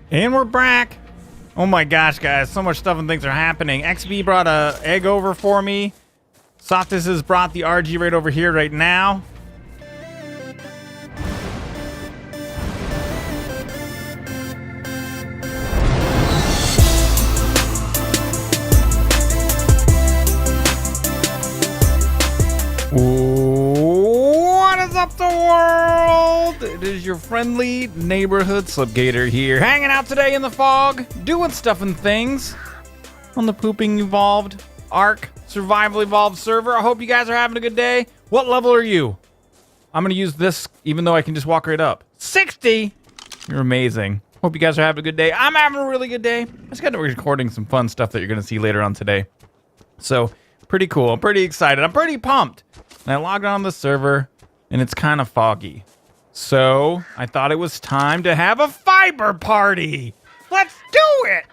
And we're back. Oh my gosh, guys, so much stuff and things are happening. XB brought a egg over for me. Softus has brought the Argy right over here right now. What is up, the world? It is your friendly neighborhood Slipgator here, hanging out today in the fog, doing stuff and things on the Pooping Evolved Ark Survival Evolved server. I hope you guys are having a good day. What level are you? I'm going to use this, even though I can just walk right up. 60! You're amazing. Hope you guys are having a good day. I'm having a really good day. I just got to recording some fun stuff that you're going to see later on today. So, pretty cool. I'm pretty excited. I'm pretty pumped. And I logged on the server, and it's kind of foggy. So, I thought it was time to have a fiber party. Let's do it!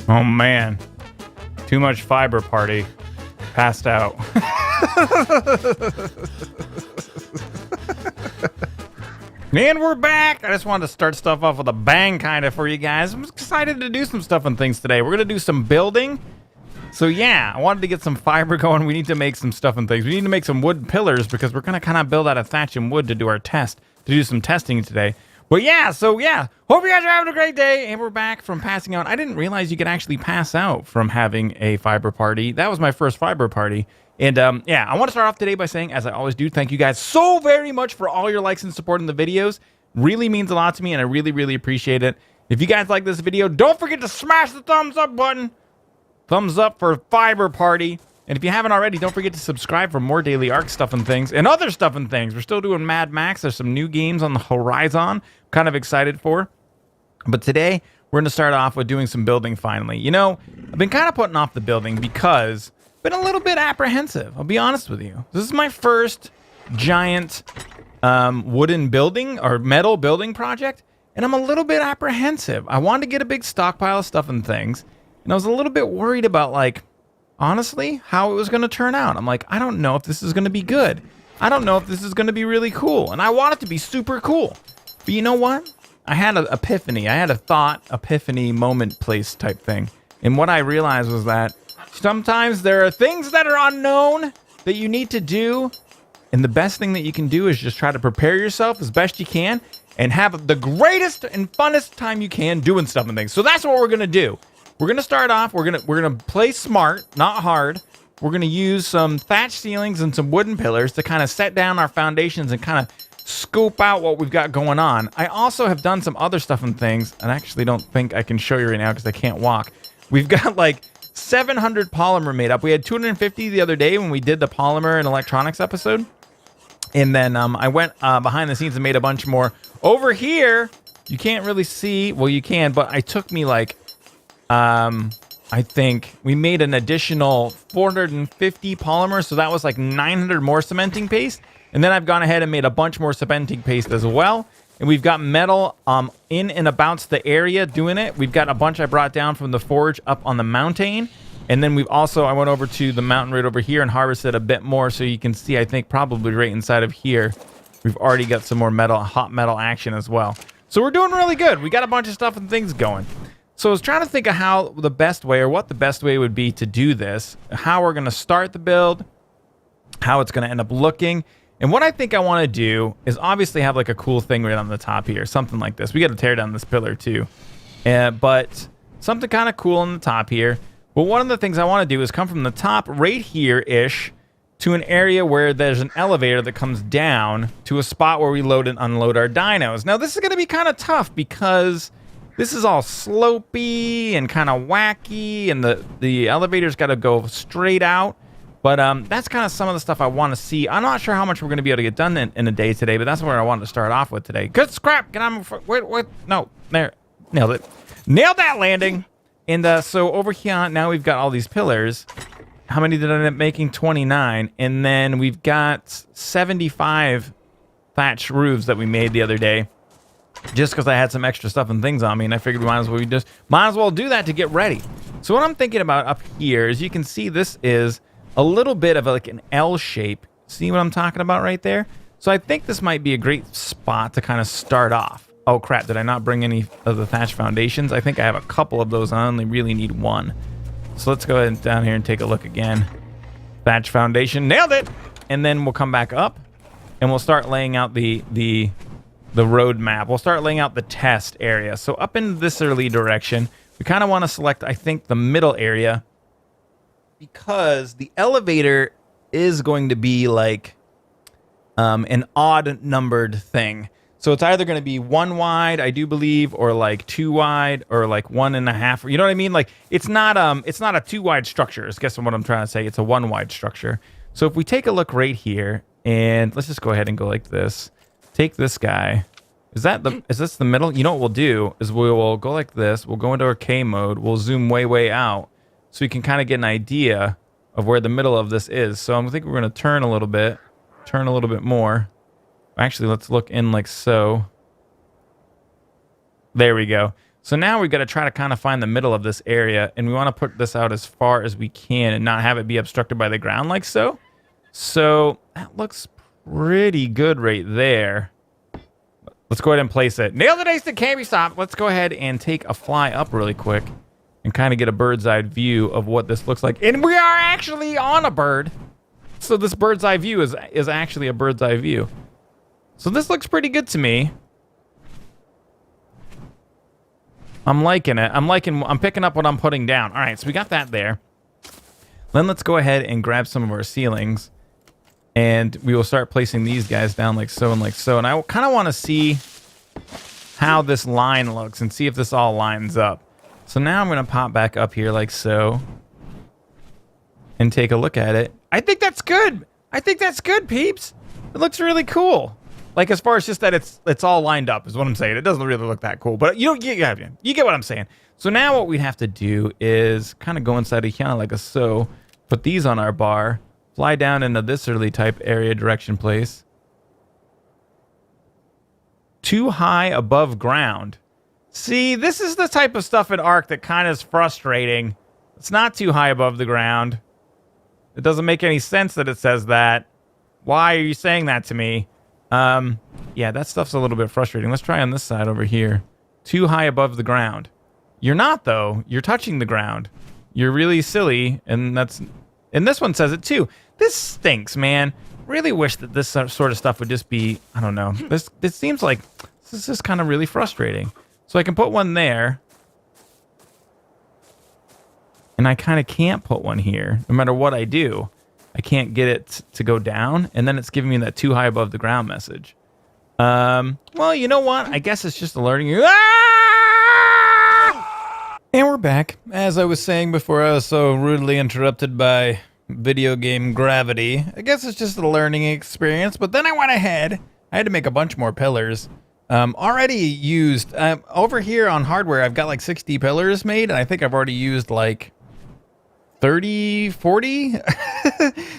Oh man, too much fiber party. Passed out. And we're back. I just wanted to start stuff off with a bang kind of for you guys. I'm excited to do some stuff and things today. We're going to do some building. So yeah, I wanted to get some fiber going. We need to make some stuff and things. We need to make some wood pillars because we're going to kind of build out of thatch and wood to do our test, to do some testing today. But yeah, so yeah, hope you guys are having a great day, and we're back from passing out. I didn't realize you could actually pass out from having a fiber party. That was my first fiber party. And yeah, I want to start off today by saying, as I always do, thank you guys so very much for all your likes and support in the videos. Really means a lot to me, and I really, really appreciate it. If you guys like this video, don't forget to smash the thumbs up button. Thumbs up for fiber party. And if you haven't already, don't forget to subscribe for more daily Ark stuff and things and other stuff and things. We're still doing Mad Max. There's some new games on the horizon. Kind of excited for. But today, we're going to start off with doing some building finally. You know, I've been kind of putting off the building because I've been a little bit apprehensive. I'll be honest with you. This is my first giant wooden building or metal building project. And I'm a little bit apprehensive. I wanted to get a big stockpile of stuff and things. And I was a little bit worried about, like, honestly, how it was going to turn out. I'm like, I don't know if this is going to be good. I don't know if this is going to be really cool. And I want it to be super cool. But you know what? I had an epiphany. I had a thought, epiphany, moment, place type thing. And what I realized was that sometimes there are things that are unknown that you need to do. And the best thing that you can do is just try to prepare yourself as best you can and have the greatest and funnest time you can doing stuff and things. So that's what we're going to do. We're going to start off. We're going to play smart, not hard. We're going to use some thatch ceilings and some wooden pillars to kind of set down our foundations and kind of scope out what we've got going on. I also have done some other stuff and things, and I actually don't think I can show you right now because I can't walk. We've got like 700 polymer made up. We had 250 the other day when we did the polymer and electronics episode. And then I went behind the scenes and made a bunch more. Over here, you can't really see. Well, you can, but it took me like, I think we made an additional 450 polymer. So that was like 900 more cementing paste. And then I've gone ahead and made a bunch more cementing paste as well. And we've got metal in and about the area doing it. We've got a bunch I brought down from the forge up on the mountain. And then I went over to the mountain right over here and harvested a bit more. So you can see, I think probably right inside of here, we've already got some more hot metal action as well. So we're doing really good. We got a bunch of stuff and things going. So I was trying to think of how the best way or what the best way would be to do this, how we're going to start the build, how it's going to end up looking. And what I think I want to do is obviously have like a cool thing right on the top here, something like this. We got to tear down this pillar too. But something kind of cool on the top here. But one of the things I want to do is come from the top right here-ish to an area where there's an elevator that comes down to a spot where we load and unload our dinos. Now this is going to be kind of tough because this is all slopey and kind of wacky, and the elevator's got to go straight out. But that's kind of some of the stuff I want to see. I'm not sure how much we're going to be able to get done in a day today, but that's where I wanted to start off with today. Good scrap. Get on. Wait. No. There. Nailed it. Nailed that landing. And so over here, now we've got all these pillars. How many did I end up making? 29. And then we've got 75 thatch roofs that we made the other day. Just because I had some extra stuff and things on me, and I figured we might as well do that to get ready. So what I'm thinking about up here is, you can see this is a little bit of like an L shape. See what I'm talking about right there? So I think this might be a great spot to kind of start off. Oh crap, did I not bring any of the thatch foundations? I think I have a couple of those. I only really need one. So let's go ahead and down here and take a look again. Thatch foundation, nailed it! And then we'll come back up and we'll start laying out the road map. We'll start laying out the test area. So up in this early direction, we kind of want to select, I think, the middle area, because the elevator is going to be like an odd numbered thing. So it's either going to be 1 wide, I do believe, or like 2 wide, or like 1.5. You know what I mean? Like it's not a 2 wide structure. Is guess what I'm trying to say? It's a 1 wide structure. So if we take a look right here, and let's just go ahead and go like this. Take this guy. Is this the middle? You know what we'll do is we will go like this. We'll go into our K mode. We'll zoom way out, so we can kind of get an idea of where the middle of this is. So I think we're going to turn a little bit more. Actually, let's look in like so. There we go. So now we've got to try to kind of find the middle of this area, and we want to put this out as far as we can and not have it be obstructed by the ground like so. So that looks pretty good right there. Let's go ahead and place it. Nailed it, ace, it can't be stopped. Let's go ahead and take a fly up really quick and kind of get a bird's eye view of what this looks like. And we are actually on a bird. So this bird's eye view is actually a bird's eye view. So this looks pretty good to me. I'm liking it. I'm picking up what I'm putting down. All right, so we got that there. Then let's go ahead and grab some of our ceilings. And we will start placing these guys down like so and like so. And I kind of want to see how this line looks and see if this all lines up. So now I'm going to pop back up here like so. And take a look at it. I think that's good. I think that's good, peeps. It looks really cool. Like as far as just that it's all lined up is what I'm saying. It doesn't really look that cool. But you get what I'm saying. So now what we'd have to do is kind of go inside of here like a so. Put these on our bar. Fly down into this early type area direction place. Too high above ground. See, this is the type of stuff in Ark that kind of is frustrating. It's not too high above the ground. It doesn't make any sense that it says that. Why are you saying that to me? Yeah, that stuff's a little bit frustrating. Let's try on this side over here. Too high above the ground. You're not, though. You're touching the ground. You're really silly, and this one says it too. This stinks, man. Really wish that this sort of stuff would just be, I don't know. This seems like this is just kind of really frustrating. So I can put one there. And I kind of can't put one here. No matter what I do, I can't get it to go down. And then it's giving me that too high above the ground message. Well, you know what? I guess it's just a learning. And we're back. As I was saying before, I was so rudely interrupted by video game gravity. I guess it's just a learning experience, but then I went ahead. I had to make a bunch more pillars. Already used, over here on hardware, I've got like 60 pillars made, and I think I've already used like 30, 40.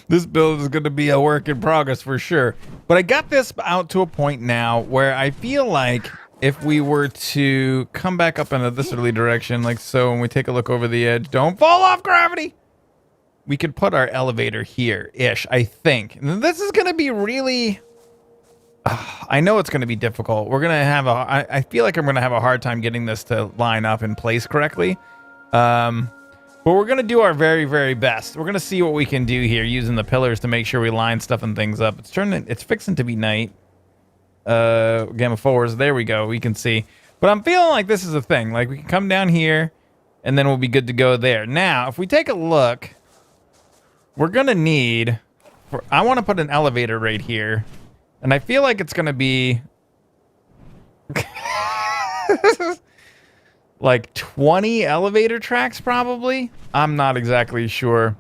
This build is going to be a work in progress for sure. But I got this out to a point now where I feel like if we were to come back up into this early direction, like so, when we take a look over the edge, don't fall off gravity. We could put our elevator here-ish, I think. And this is going to be really... I know it's going to be difficult. We're going to have I feel like I'm going to have a hard time getting this to line up in place correctly. But we're going to do our very, very best. We're going to see what we can do here using the pillars to make sure we line stuff and things up. It's fixing to be night. Gamma 4s. There we go. We can see. But I'm feeling like this is a thing. Like we can come down here and then we'll be good to go there. Now, if we take a look... We're going to need... I want to put an elevator right here. And I feel like it's going to be... like 20 elevator tracks, probably? I'm not exactly sure.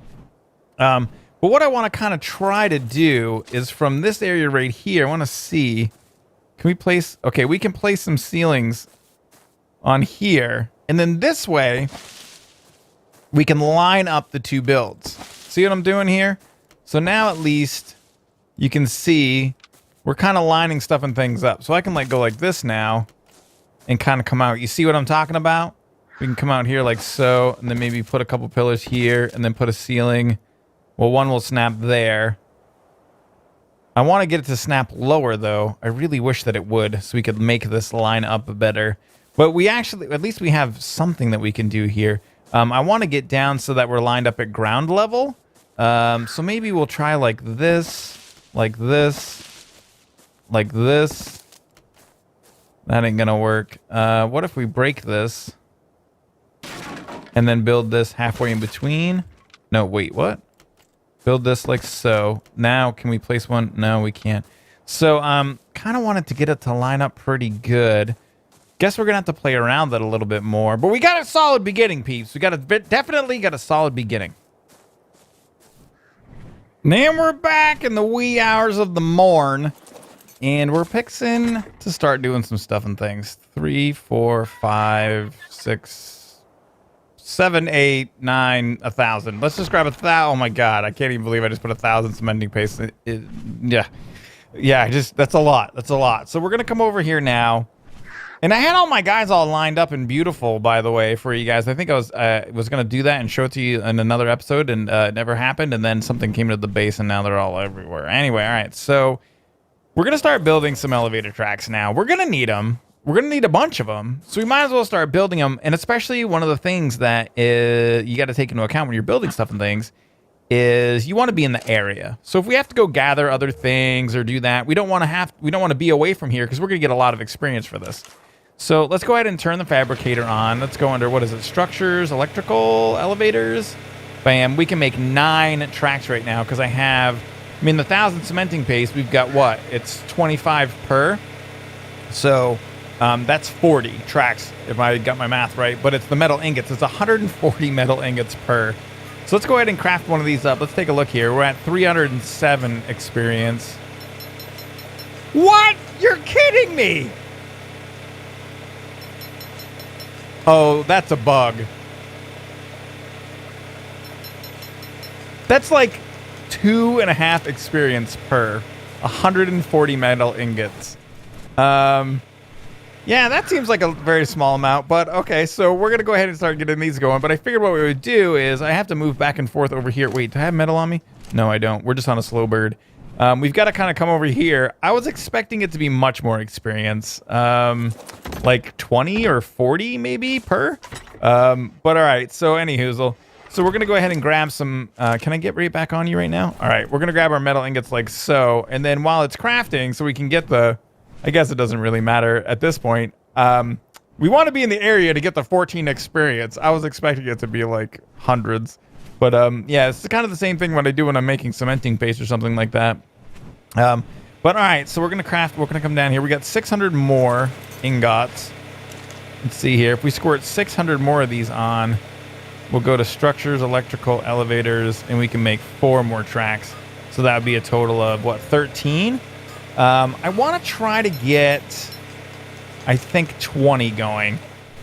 But what I want to kind of try to do is from this area right here, I want to see... Can we place... Okay, we can place some ceilings on here. And then this way, we can line up the two builds. See what I'm doing here? So now at least you can see we're kind of lining stuff and things up. So I can like go like this now and kind of come out. You see what I'm talking about? We can come out here like so, and then maybe put a couple pillars here and then put a ceiling. Well, one will snap there. I want to get it to snap lower though. I really wish that it would so we could make this line up better. But we actually, at least we have something that we can do here. I want to get down so that we're lined up at ground level. So maybe we'll try like this, like this, like this. That ain't gonna work. What if we break this and then build this halfway in between? No, wait, what? Build this like so. Now, can we place one? No, we can't. So, kind of wanted to get it to line up pretty good. Guess we're gonna have to play around that a little bit more. But we got a solid beginning, peeps. We definitely got a solid beginning. And we're back in the wee hours of the morn. And we're fixing to start doing some stuff and things. 3, 4, 5, 6, 7, 8, 9, 1,000. Let's just grab 1,000. Oh my god, I can't even believe I just put 1,000 cementing paste. Yeah, that's a lot. That's a lot. So we're gonna come over here now. And I had all my guys all lined up and beautiful, by the way, for you guys. I think I was going to do that and show it to you in another episode, and it never happened. And then something came to the base, and now they're all everywhere. Anyway, all right. So we're going to start building some elevator tracks now. We're going to need them. We're going to need a bunch of them. So we might as well start building them. And especially one of the things that you got to take into account when you're building stuff and things is you want to be in the area. So if we have to go gather other things or do that, we don't want to be away from here because we're going to get a lot of experience for this. So let's go ahead and turn the fabricator on. Let's go under, what is it? Structures, electrical, elevators. Bam. We can make 9 tracks right now because the 1,000 cementing paste, we've got what? It's 25 per. So that's 40 tracks if I got my math right. But it's the metal ingots. It's 140 metal ingots per. So let's go ahead and craft one of these up. Let's take a look here. We're at 307 experience. What? You're kidding me. Oh, that's a bug. That's like 2.5 experience per 140 metal ingots. Yeah, that seems like a very small amount, but okay, so we're gonna go ahead and start getting these going. But I figured what we would do is I have to move back and forth over here. Wait, do I have metal on me? No, I don't. We're just on a slow bird. We've got to kind of come over here. I was expecting it to be much more experience. Like 20 or 40 maybe per. But all right, so anyhoozle. So we're going to go ahead and grab some... can I get right back on you right now? All right, we're going to grab our metal ingots like so. And then while it's crafting, so we can get the... I guess it doesn't really matter at this point. We want to be in the area to get the 14 experience. I was expecting it to be like hundreds. But yeah, it's kind of the same thing what I do when I'm making cementing paste or something like that. But all right, so we're going to craft. We're going to come down here. We got 600 more ingots. Let's see here. If we squirt 600 more of these on, we'll go to structures, electrical, elevators, and we can make 4 more tracks. So that would be a total of, what, 13? I want to try to get, I think, 20 going.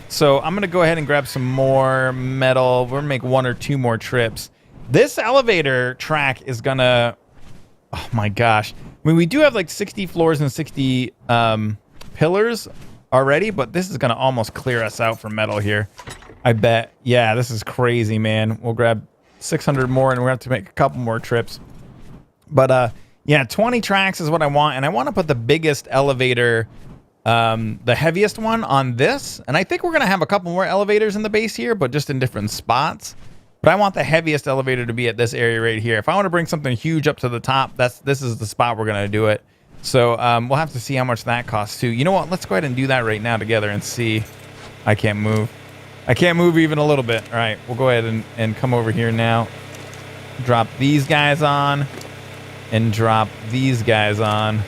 So I'm going to go ahead and grab some more metal. We're going to make 1 or 2 more trips. This elevator track is going to... Oh, my gosh. I mean, we do have like 60 floors and 60 pillars already, but this is going to almost clear us out for metal here. I bet. Yeah, this is crazy, man. We'll grab 600 more, and we're going to have to make a couple more trips. But, yeah, 20 tracks is what I want, and I want to put the biggest elevator... the heaviest one on this, and I think we're gonna have a couple more elevators in the base here, but just in different spots. But I want the heaviest elevator to be at this area right here. If I want to bring something huge up to the top, this is the spot we're gonna do it. So we'll have to see how much that costs too. You know what? Let's go ahead and do that right now together and see. I can't move. I can't move even a little bit. All right, we'll go ahead and come over here now. Drop these guys on, and drop these guys on.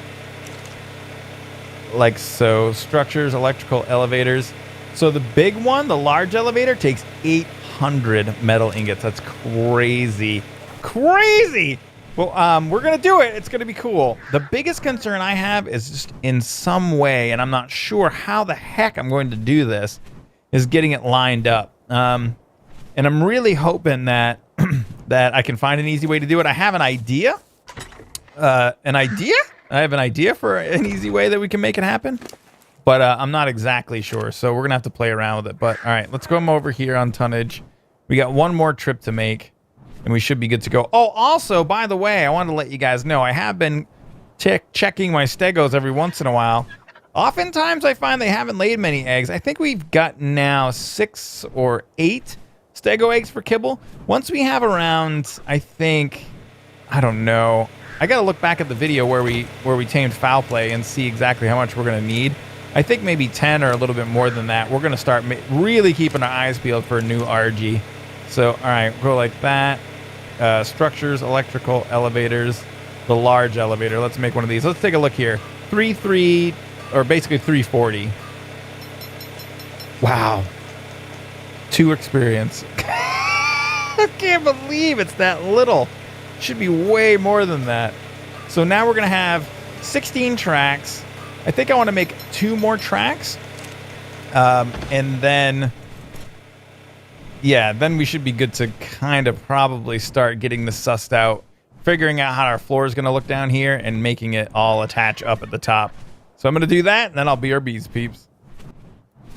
Like so. Structures, electrical, elevators. So the big one, the large elevator, takes 800 metal ingots. That's crazy. Crazy! Well, we're going to do it. It's going to be cool. The biggest concern I have is just in some way, and I'm not sure how the heck I'm going to do this, is getting it lined up. And I'm really hoping that that I can find an easy way to do it. I have an idea. I have an idea for an easy way that we can make it happen. But I'm not exactly sure, so we're going to have to play around with it. But, all right, let's go over here on tonnage. We got one more trip to make, and we should be good to go. Oh, also, by the way, I wanted to let you guys know, I have been checking my stegos every once in a while. Oftentimes, I find they haven't laid many eggs. I think we've got now 6 or 8 stego eggs for kibble. Once we have around, I think, I don't know. I got to look back at the video where we tamed foul play and see exactly how much we're going to need. I think maybe 10 or a little bit more than that. We're going to start really keeping our eyes peeled for a new Argy. So, all right, go like that. Structures, electrical, elevators, the large elevator. Let's make one of these. Let's take a look here. 3.3, or basically 340. Wow. 2 experience. I can't believe it's that little. Should be way more than that. So now we're going to have 16 tracks. I think I want to make 2 more tracks. And then, yeah, then we should be good to kind of probably start getting this sussed out, figuring out how our floor is going to look down here and making it all attach up at the top. So I'm going to do that, and then I'll BRBs, peeps.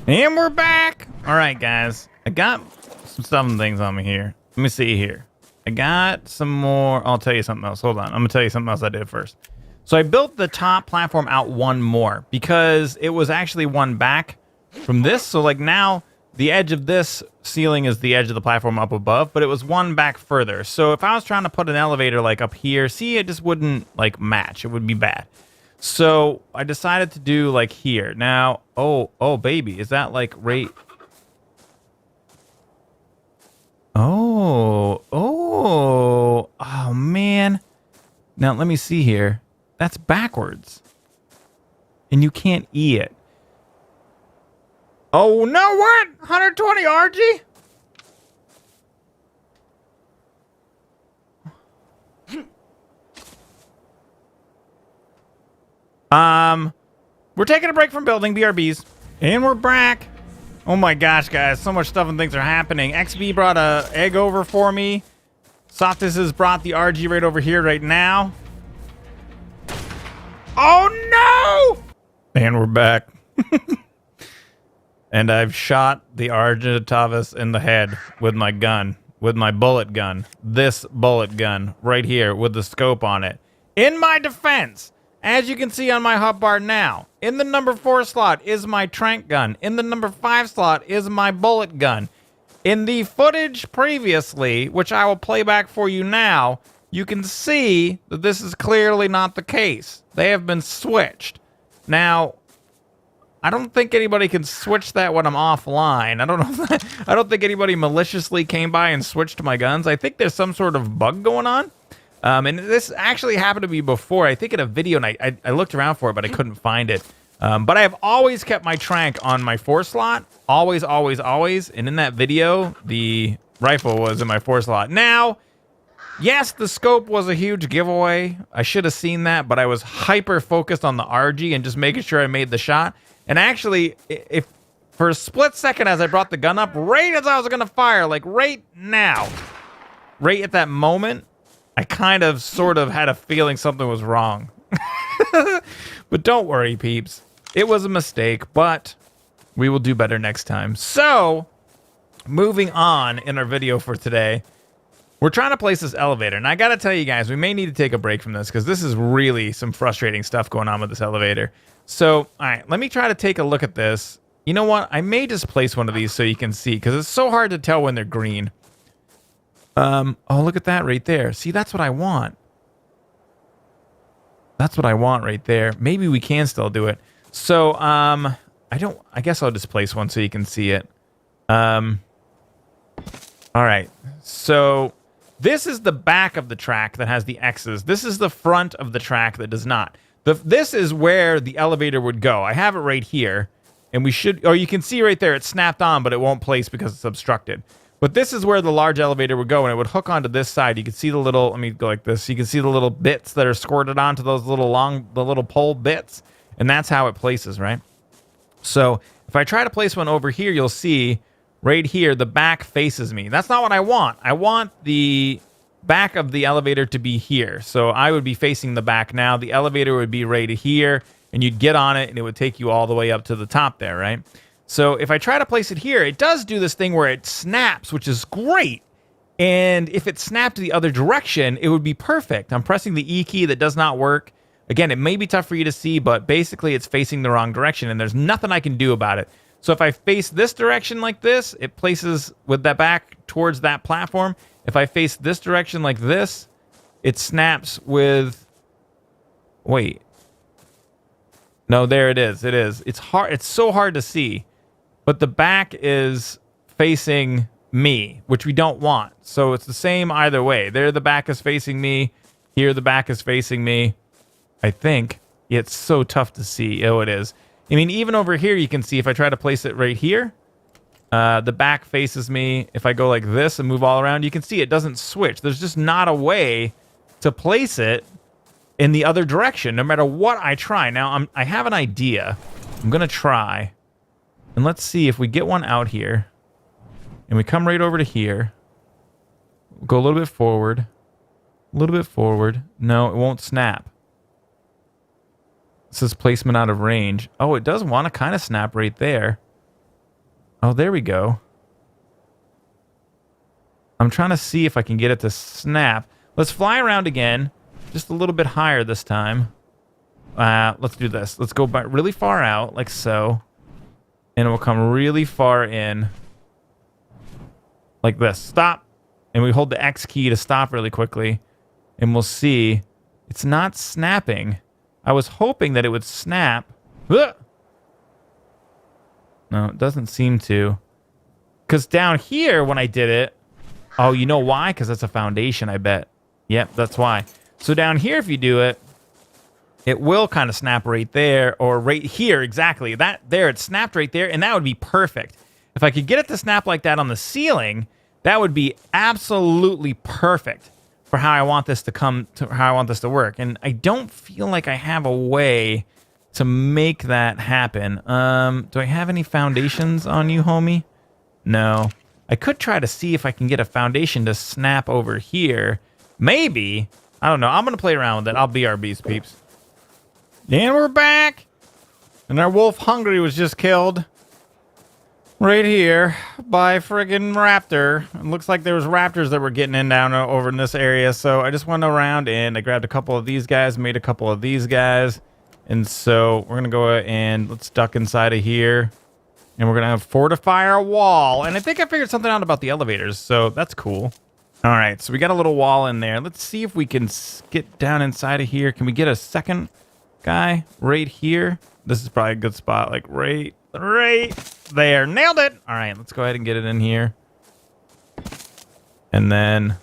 And we're back. All right, guys. I got some stuff and things on me here. Let me see here. I got some more. I'll tell you something else. Hold on. I'm going to tell you something else I did first. So I built the top platform out 1 more because it was actually 1 back from this. So like now the edge of this ceiling is the edge of the platform up above, but it was 1 back further. So if I was trying to put an elevator like up here, see, it just wouldn't like match. It would be bad. So I decided to do like here. Now, oh baby, is that like right? Oh man. Now let me see here. That's backwards. And you can't E it. Oh, no, what? 120 RG? We're taking a break from building BRBs. And we're back. Oh my gosh, guys. So much stuff and things are happening. XB brought a egg over for me. Softus has brought the RG right over here right now. Oh, no! And we're back. And I've shot the Argentavis in the head with my gun. With my bullet gun. This bullet gun right here with the scope on it. In my defense, as you can see on my hotbar now, in the number 4 slot is my trank gun. In the number 5 slot is my bullet gun. In the footage previously, which I will play back for you now, you can see that this is clearly not the case. They have been switched. Now, I don't think anybody can switch that when I'm offline. I don't think anybody maliciously came by and switched my guns. I think there's some sort of bug going on. And this actually happened to me before. I think in a video, and I looked around for it, but I couldn't find it. But I have always kept my trank on my 4 slot. Always, always, always. And in that video, the rifle was in my 4 slot. Now, yes, the scope was a huge giveaway. I should have seen that, but I was hyper focused on the RG and just making sure I made the shot. And actually, if for a split second as I brought the gun up, right as I was going to fire, like right now, right at that moment, I kind of sort of had a feeling something was wrong. But don't worry, peeps. It was a mistake, but we will do better next time. So, moving on in our video for today, we're trying to place this elevator. And I got to tell you guys, we may need to take a break from this because this is really some frustrating stuff going on with this elevator. So, all right, let me try to take a look at this. You know what? I may just place one of these so you can see because it's so hard to tell when they're green. Oh, look at that right there. See, that's what I want. That's what I want right there. Maybe we can still do it. So, I guess I'll just place one so you can see it. All right. So, this is the back of the track that has the X's. This is the front of the track that does not. This is where the elevator would go. I have it right here. And we should, or you can see right there, it's snapped on, but it won't place because it's obstructed. But this is where the large elevator would go, and it would hook onto this side. You can see the little, let me go like this. You can see the little bits that are squirted onto those little the little pole bits. And that's how it places, right? So If I try to place one over here, you'll see right here, the back faces me. That's not what I want. I want the back of the elevator to be here. So I would be facing the back now. The elevator would be right here, and you'd get on it, and it would take you all the way up to the top there, right? So if I try to place it here, it does do this thing where it snaps, which is great. And if it snapped the other direction, it would be perfect. I'm pressing the E key. That does not work. Again, it may be tough for you to see, but basically it's facing the wrong direction, and there's nothing I can do about it. So if I face this direction like this, it places with that back towards that platform. If I face this direction like this, it snaps with... Wait. No, there it is. It is. It's hard. It's so hard to see. But the back is facing me, which we don't want. So it's the same either way. There the back is facing me. Here the back is facing me. I think. It's so tough to see. Oh, it is. I mean, even over here, you can see if I try to place it right here, the back faces me. If I go like this and move all around, you can see it doesn't switch. There's just not a way to place it in the other direction, no matter what I try. Now, I have an idea. I'm going to try. And let's see if we get one out here. And we come right over to here. We'll go a little bit forward. A little bit forward. No, it won't snap. It says placement out of range. Oh, it does want to kind of snap right there. Oh, there we go. I'm trying to see if I can get it to snap. Let's fly around again. Just a little bit higher this time. Let's do this. Let's go back really far out, like so. And we'll come really far in. Like this. Stop. And we hold the X key to stop really quickly. And we'll see. It's not snapping. I was hoping that it would snap. No, it doesn't seem to. Because down here, when I did it... Oh, you know why? Because that's a foundation, I bet. Yep, that's why. So down here, if you do it, it will kind of snap right there. Or right here, exactly. That there, it snapped right there. And that would be perfect. If I could get it to snap like that on the ceiling, that would be absolutely perfect for how I want this to come to how I want this to work. And I don't feel like I have a way to make that happen. Do I have any foundations on you, homie? No. I could try to see if I can get a foundation to snap over here. Maybe. I don't know. I'm going to play around with it. I'll BRBs, peeps. And we're back. And our wolf Hungry was just killed. Right here by friggin' raptor. It looks like there was raptors that were getting in down over in this area. So I just went around and I grabbed a couple of these guys, made a couple of these guys. And so we're going to go and let's duck inside of here. And we're going to fortify our wall. And I think I figured something out about the elevators. So that's cool. All right. So we got a little wall in there. Let's see if we can get down inside of here. Can we get a second guy right here? This is probably a good spot. Like right there. Nailed it. All right. Let's go ahead and get it in here. And then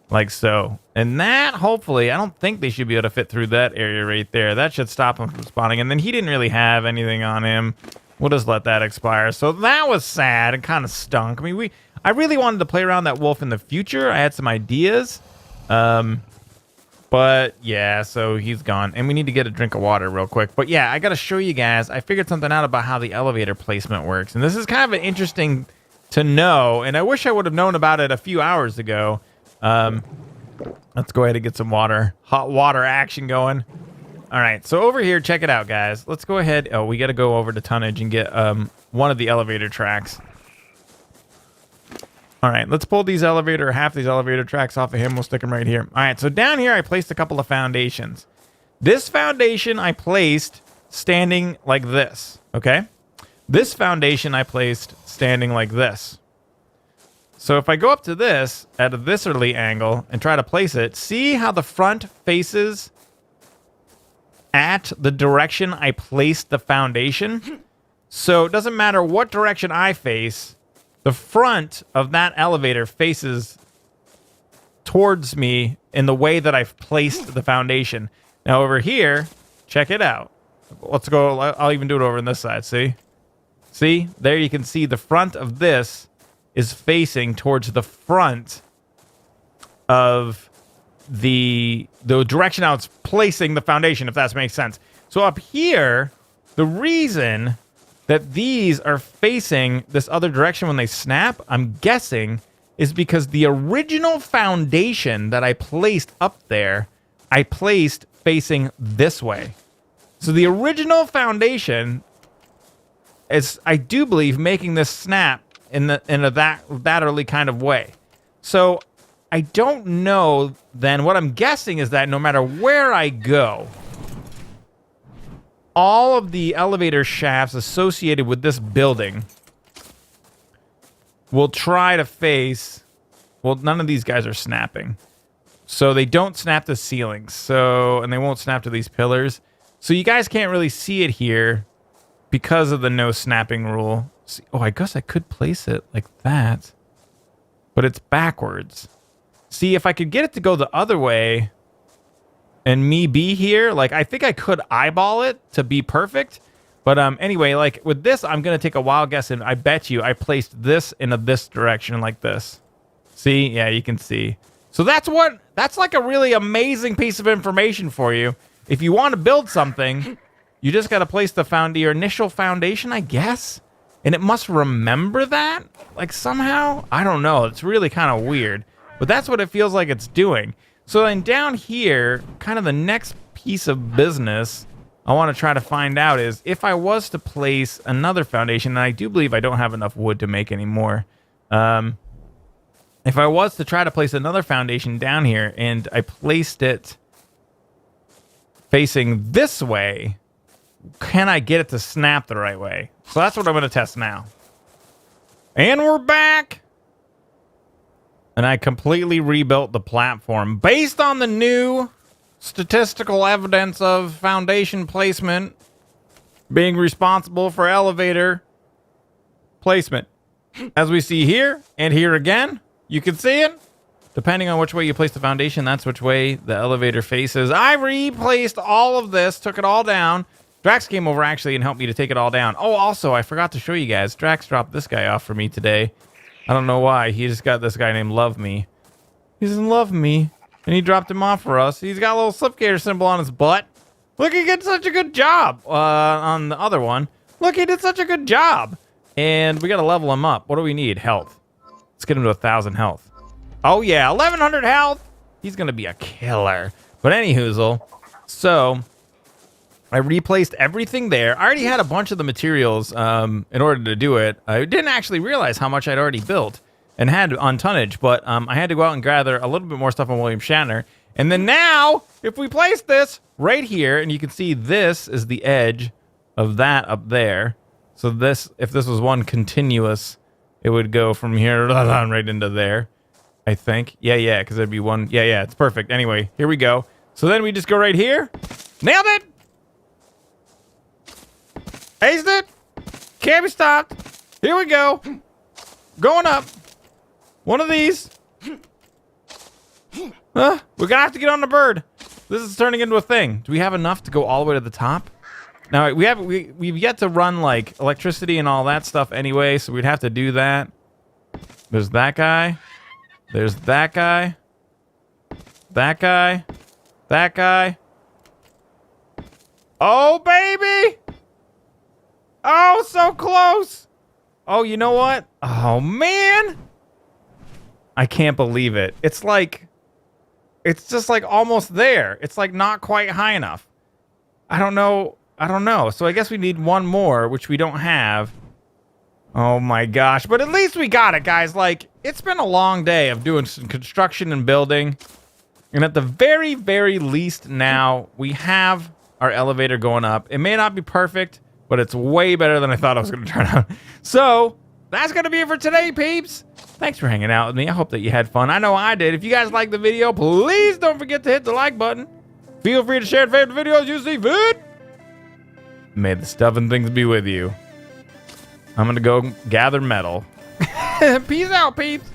like so. And that, hopefully, I don't think they should be able to fit through that area right there. That should stop him from spawning. And then he didn't really have anything on him. We'll just let that expire. So that was sad and kind of stunk. I mean, I really wanted to play around that wolf in the future. I had some ideas. But yeah, so he's gone. And we need to get a drink of water real quick. But yeah, I got to show you guys. I figured something out about how the elevator placement works. And this is kind of an interesting to know. And I wish I would have known about it a few hours ago. Let's go ahead and get some water. Hot water action going. All right, so over here, check it out, guys. Let's go ahead. Oh, we got to go over to tonnage and get one of the elevator tracks. All right, let's pull these half these elevator tracks off of him. We'll stick them right here. All right, so down here, I placed a couple of foundations. This foundation I placed standing like this, okay? This foundation I placed standing like this. So if I go up to this at a viscerally angle and try to place it, see how the front faces at the direction I placed the foundation? So it doesn't matter what direction I face, the front of that elevator faces towards me in the way that I've placed the foundation. Now over here, check it out. Let's go. I'll even do it over on this side. See? See? There you can see the front of this is facing towards the front of the direction I was placing the foundation, if that makes sense. So up here, the reason that these are facing this other direction when they snap, I'm guessing, is because the original foundation that I placed up there, I placed facing this way. So the original foundation is, I do believe, making this snap in a that early kind of way. So I don't know then. What I'm guessing is that no matter where I go, all of the elevator shafts associated with this building will try to face... Well, none of these guys are snapping. So they don't snap the ceilings. So, and they won't snap to these pillars. So you guys can't really see it here because of the no snapping rule. See, oh, I guess I could place it like that. But it's backwards. See, if I could get it to go the other way and me be here, like, I think I could eyeball it to be perfect. But anyway, like, with this, I'm going to take a wild guess, and I bet you I placed this in this direction like this. See? Yeah, you can see. So that's like a really amazing piece of information for you. If you want to build something, you just got to place your initial foundation, I guess. And it must remember that, like, somehow. I don't know. It's really kind of weird. But that's what it feels like it's doing. So then down here, kind of the next piece of business I want to try to find out is if I was to place another foundation, and I do believe I don't have enough wood to make any more. If I was to try to place another foundation down here and I placed it facing this way, can I get it to snap the right way? So that's what I'm going to test now. And we're back. And I completely rebuilt the platform based on the new statistical evidence of foundation placement being responsible for elevator placement. As we see here and here again, you can see it. Depending on which way you place the foundation, that's which way the elevator faces. I replaced all of this, took it all down. Drax came over actually and helped me to take it all down. Oh, also, I forgot to show you guys. Drax dropped this guy off for me today. I don't know why. He just got this guy named Love Me. He doesn't love me. And he dropped him off for us. He's got a little slipgator symbol on his butt. Look, he did such a good job on the other one. Look, he did such a good job. And we got to level him up. What do we need? Health. Let's get him to 1,000 health. Oh, yeah. 1,100 health. He's going to be a killer. But anyhoozle. So I replaced everything there. I already had a bunch of the materials in order to do it. I didn't actually realize how much I'd already built and had on tonnage, but I had to go out and gather a little bit more stuff on William Shatner. And then now, if we place this right here, and you can see this is the edge of that up there. So this, if this was one continuous, it would go from here right into there, I think. Yeah, because it'd be one. Yeah, it's perfect. Anyway, here we go. So then we just go right here. Nailed it! Aced it! Can't be stopped. Here we go. Going up. One of these. We're gonna have to get on the bird. This is turning into a thing. Do we have enough to go all the way to the top? Now we've yet to run like electricity and all that stuff anyway, so we'd have to do that. There's that guy. There's that guy. That guy. That guy. Oh baby! Oh, so close! Oh, you know what? Oh man! I can't believe it. It's just like almost there. It's like not quite high enough. I don't know. So I guess we need one more, which we don't have. Oh my gosh. But at least we got it, guys. Like, it's been a long day of doing some construction and building. And at the very, very least now, we have our elevator going up. It may not be perfect, but it's way better than I thought it was going to turn out. So that's going to be it for today, peeps. Thanks for hanging out with me. I hope that you had fun. I know I did. If you guys liked the video, please don't forget to hit the like button. Feel free to share favorite videos you see fit. May the stuff and things be with you. I'm going to go gather metal. Peace out, peeps.